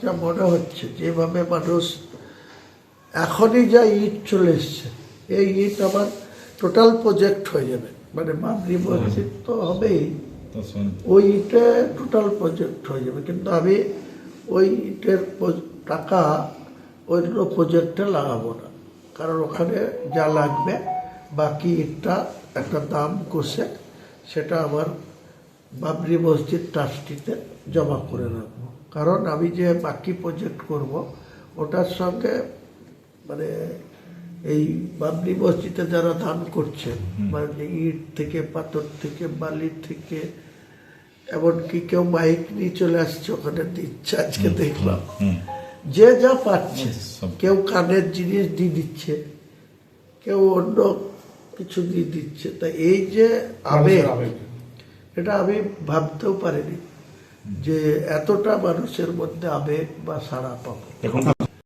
যা মনে হচ্ছে যেভাবে মানুষ এখনই যা ইট চলে এসছে, এই ইট আমার টোটাল প্রজেক্ট হয়ে যাবে, মানে বাবরি মসজিদ তো হবেই, ওই ইটে টোটাল প্রজেক্ট হয়ে যাবে। কিন্তু আমি ওই ইটের টাকা অন্য প্রজেক্টে লাগাবো না, কারণ ওখানে যা লাগবে বাকি ইটটা একটা দাম কষে সেটা আমার বাবরি মসজিদ ট্রাস্টিতে জমা করে রাখবো। কারণ আমি যে বাকি প্রজেক্ট করব ওটার সঙ্গে মানে এই বাবরি মসজিদে যারা দান করছেন, মানে ইট থেকে, পাথর থেকে, বালি থেকে, এমনকি কেউ মাইক নিয়ে চলে আসছে ওখানে দিচ্ছে, আজকে দেখলাম যে যা পাচ্ছে, কেউ কানের জিনিস দিয়ে দিচ্ছে, কেউ অন্য কিছু দিয়ে দিচ্ছে। তা এই যে আবেগ, এটা আমি ভাবতেও পারিনি যে এতটা মানুষের মধ্যে আবেগ বা সাড়া পাবো।